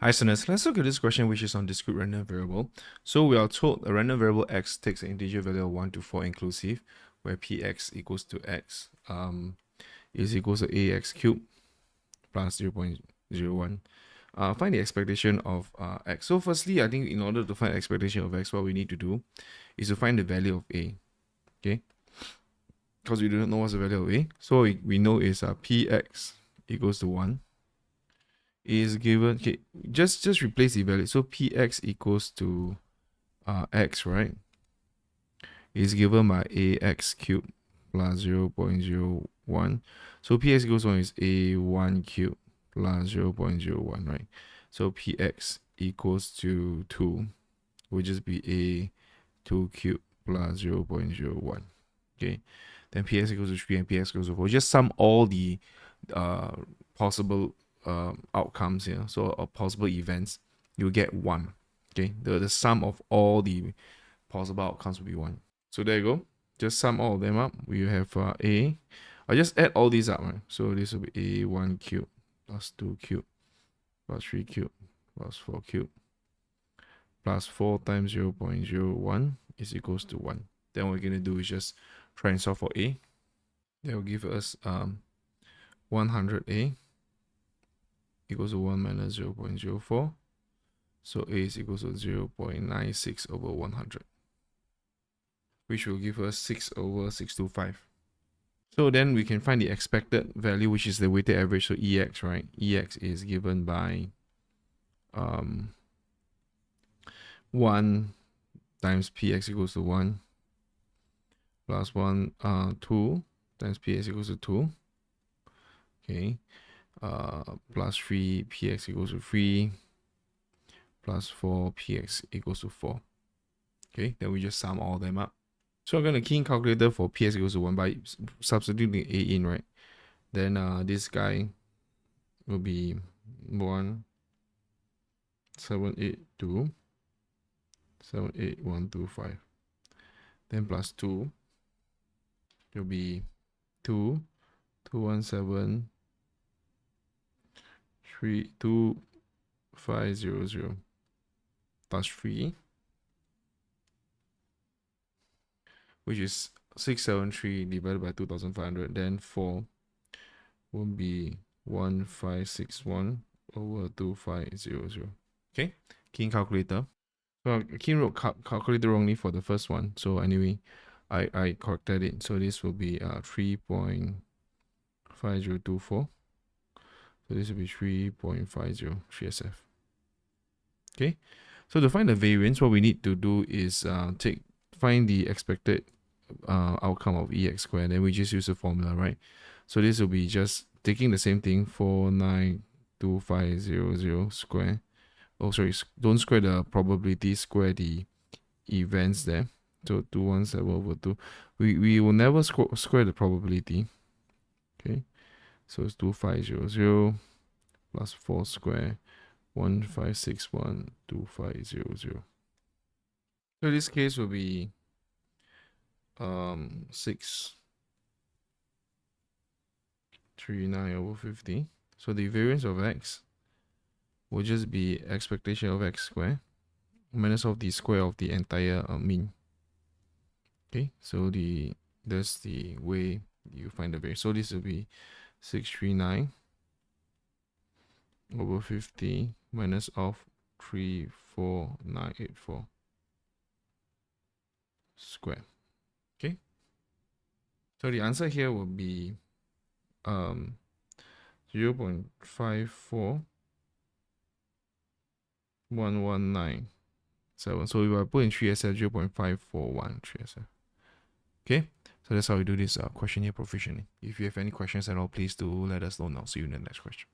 Hi students, let's look at this question which is on discrete random variable. So we are told a random variable x takes an integer value of 1 to 4 inclusive, where px equals to x is equals to ax cubed plus 0.01. Find the expectation of x. So firstly, I think in order to find the expectation of x, what we need to do is to find the value of a, okay? Because we do not know what's the value of a. So we know is px equals to 1. Is given, okay, just replace the value. So px equals to x, right, is given by ax cubed plus 0.01. So px equals 1 is a1 cubed plus 0.01, right? So px equals to 2 will just be a2 cubed plus 0.01. Okay, then px equals to 3 and px equals to 4. Just sum all the possible outcomes here, so possible events, you get 1. Okay, the sum of all the possible outcomes will be 1. So there you go, just sum all of them up. We have I just add all these up, right? So this will be a1 cubed plus 2 cubed plus 3 cubed plus 4 cubed plus 4 times 0.01 is equals to 1. Then what we're going to do is just try and solve for a. That will give us 100a equals to 1 minus 0.04. So a is equals to 0.96 over 100, which will give us 6 over 625. So then we can find the expected value, which is the weighted average. So ex, right? Ex is given by 1 times px equals to 1 plus 2 times px equals to 2. Okay. Plus 3 px equals to 3 plus 4 px equals to 4. Okay, then we just sum all of them up. So I'm going to key in calculator for px equals to 1 by substituting a in, right? Then this guy will be 1,782,78125. Then plus 2 will be 2,217,2500 plus 3, which is 673 divided by 2,500. Then 4 will be 1561 over 2500. Okay, key in calculator. So key wrote calculator wrongly for the first one. So anyway, I corrected it. So this will be 3.5024. So this will be 3.50 3SF. Okay, so to find the variance, what we need to do is find the expected outcome of ex squared, and we just use the formula, right? So this will be just taking the same thing, 492,500 square. Oh, sorry, don't square the probability, square the events there. So 217 over 2. We will never square the probability. Okay, so it's 2500 plus 4 square 15612500. So this case will be 639 over 50. So the variance of x will just be expectation of x squared minus of the square of the entire mean. Okay, so that's the way you find the variance. So this will be 639 over 50 minus of 34984 square. Okay, so the answer here will be 0.54119. So if I put in 3SF, 0.541 3SF. Okay, so that's how we do this question here proficiently. If you have any questions at all, please do let us know now. See you in the next question.